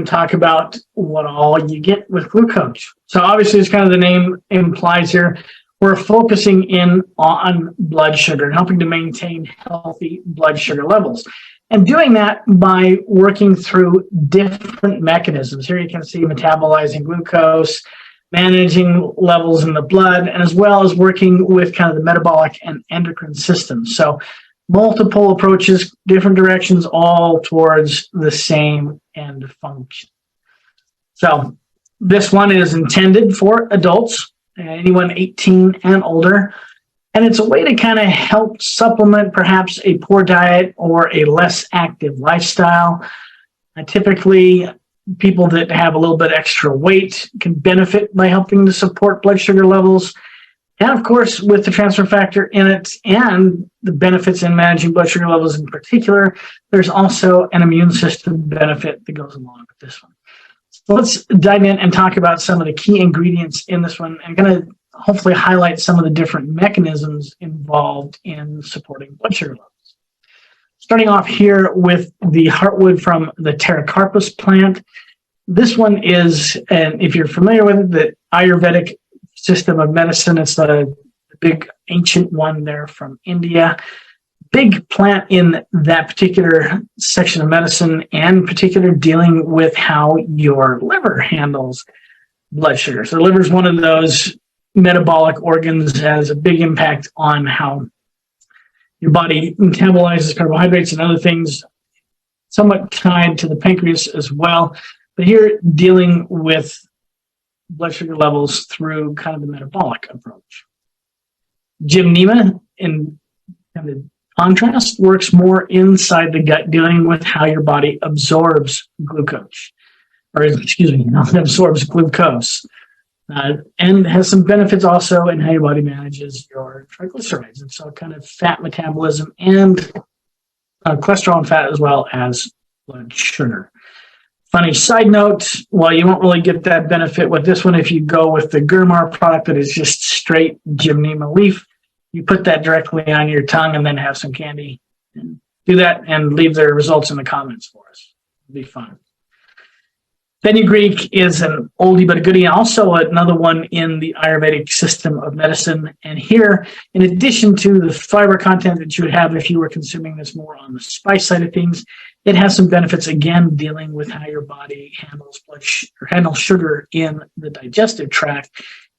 and talk about what all you get with Glucoach. So obviously, as kind of the name implies here, we're focusing in on blood sugar and helping to maintain healthy blood sugar levels. And doing that by working through different mechanisms. Here you can see metabolizing glucose, managing levels in the blood, and as well as working with kind of the metabolic and endocrine systems. So multiple approaches, different directions, all towards the same end function. So this one is intended for adults, anyone 18 and older. And it's a way to kind of help supplement perhaps a poor diet or a less active lifestyle. Typically, people that have a little bit extra weight can benefit by helping to support blood sugar levels. And of course, with the transfer factor in it and the benefits in managing blood sugar levels in particular, there's also an immune system benefit that goes along with this one. So let's dive in and talk about some of the key ingredients in this one. I'm going to hopefully highlight some of the different mechanisms involved in supporting blood sugar levels. Starting off here with the heartwood from the Pterocarpus plant. This one is, and if you're familiar with it, the Ayurvedic system of medicine. It's a big ancient one there from India. Big plant in that particular section of medicine, and in particular dealing with how your liver handles blood sugar. So the liver is one of those metabolic organs, has a big impact on how your body metabolizes carbohydrates and other things, somewhat tied to the pancreas as well. But here, dealing with blood sugar levels through kind of the metabolic approach. Gymnema, in kind of contrast, works more inside the gut, dealing with how your body absorbs glucose. Absorbs glucose. And has some benefits also in how your body manages your triglycerides. And so kind of fat metabolism and cholesterol and fat as well as blood sugar. Funny side note, while you won't really get that benefit with this one, if you go with the Gurmar product that is just straight Gymnema leaf, you put that directly on your tongue and then have some candy. And do that and leave the results in the comments for us. It'll be fun. Fenugreek is an oldie but a goodie, also another one in the Ayurvedic system of medicine. And here, in addition to the fiber content that you would have if you were consuming this more on the spice side of things, it has some benefits, again, dealing with how your body handles handles sugar in the digestive tract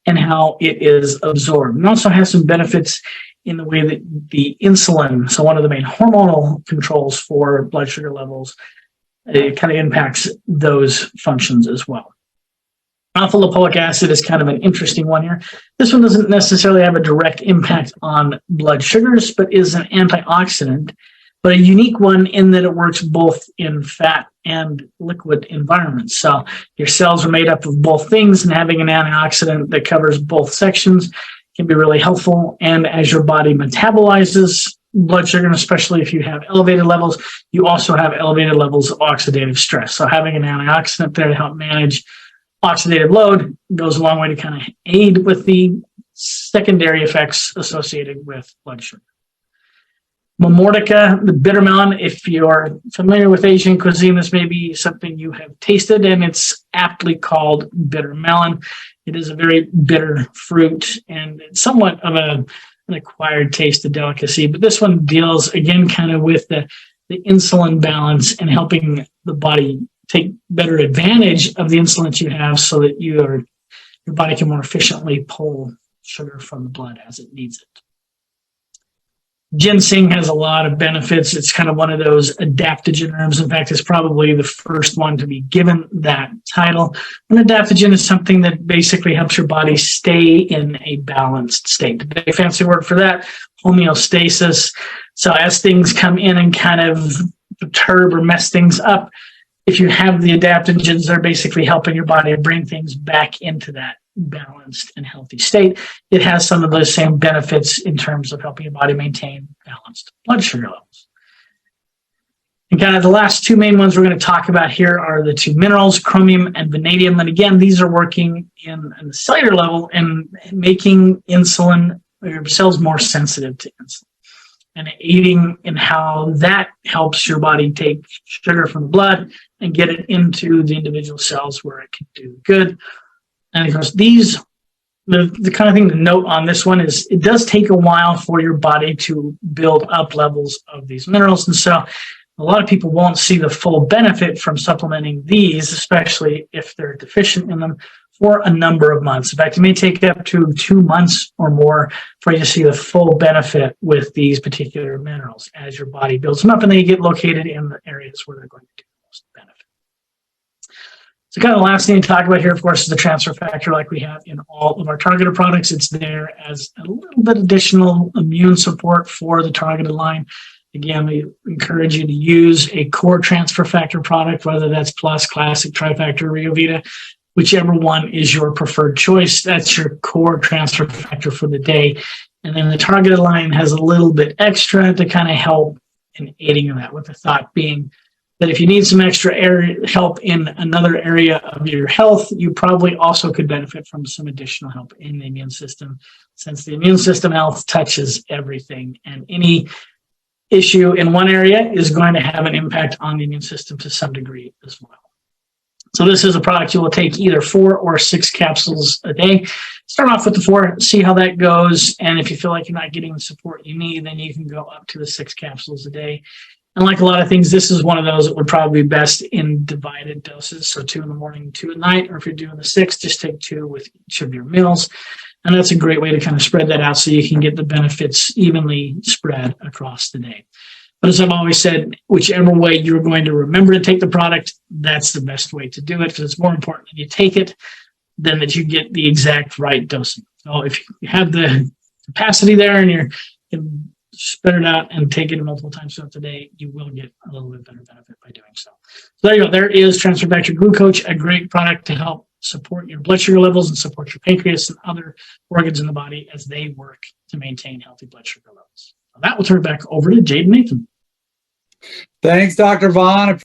and how it is absorbed. It also has some benefits in the way that the insulin, so one of the main hormonal controls for blood sugar levels, it kind of impacts those functions as well. Alpha lipoic acid is kind of an interesting one here. This one doesn't necessarily have a direct impact on blood sugars, but is an antioxidant, but a unique one in that it works both in fat and liquid environments. So your cells are made up of both things, and having an antioxidant that covers both sections can be really helpful. And as your body metabolizes blood sugar, and especially if you have elevated levels, you also have elevated levels of oxidative stress. So having an antioxidant there to help manage oxidative load goes a long way to kind of aid with the secondary effects associated with blood sugar. Momordica, the bitter melon, if you're familiar with Asian cuisine, this may be something you have tasted, and it's aptly called bitter melon. It is a very bitter fruit, and it's somewhat of an acquired taste, a delicacy. But this one deals, again, kind of with the insulin balance and helping the body take better advantage of the insulin that you have so that your body can more efficiently pull sugar from the blood as it needs it. Ginseng has a lot of benefits. It's kind of one of those adaptogen herbs. In fact, it's probably the first one to be given that title. An adaptogen is something that basically helps your body stay in a balanced state. The big fancy word for that, homeostasis. So as things come in and kind of perturb or mess things up, if you have the adaptogens, they're basically helping your body bring things back into that balanced and healthy state. It has some of those same benefits in terms of helping your body maintain balanced blood sugar levels. And kind of the last two main ones we're going to talk about here are the two minerals, chromium and vanadium. And again, these are working in the cellular level and making insulin, your cells more sensitive to insulin, and aiding in how that helps your body take sugar from the blood and get it into the individual cells where it can do good. And of course, these, the kind of thing to note on this one is it does take a while for your body to build up levels of these minerals. And so a lot of people won't see the full benefit from supplementing these, especially if they're deficient in them, for a number of months. In fact, it may take up to 2 months or more for you to see the full benefit with these particular minerals as your body builds them up and they get located in the areas where they're going to do the most benefit. So kind of the last thing to talk about here, of course, is the transfer factor like we have in all of our targeted products. It's there as a little bit additional immune support for the targeted line. Again, we encourage you to use a core transfer factor product, whether that's Plus, Classic, Trifactor, Rio Vita, whichever one is your preferred choice. That's your core transfer factor for the day. And then the targeted line has a little bit extra to kind of help in aiding in that, with the thought being that if you need some extra help in another area of your health, you probably also could benefit from some additional help in the immune system, since the immune system health touches everything, and any issue in one area is going to have an impact on the immune system to some degree as well. So this is a product you will take either 4 or 6 capsules a day. Start off with the 4, see how that goes, and if you feel like you're not getting the support you need, then you can go up to the 6 capsules a day. And like a lot of things, this is one of those that would probably be best in divided doses. So 2 in the morning, 2 at night, or if you're doing the 6, just take 2 with each of your meals. And that's a great way to kind of spread that out so you can get the benefits evenly spread across the day. But as I've always said, whichever way you're going to remember to take the product, that's the best way to do it, because it's more important that you take it than that you get the exact right dosing. So if you have the capacity there and you can spread it out and take it multiple times throughout the day, you will get a little bit better benefit by doing so. So there you go. There is Transfer Factor Glucoach, a great product to help support your blood sugar levels and support your pancreas and other organs in the body as they work to maintain healthy blood sugar levels. That will turn it back over to Jade and Nathan. Thanks, Dr. Vaughan.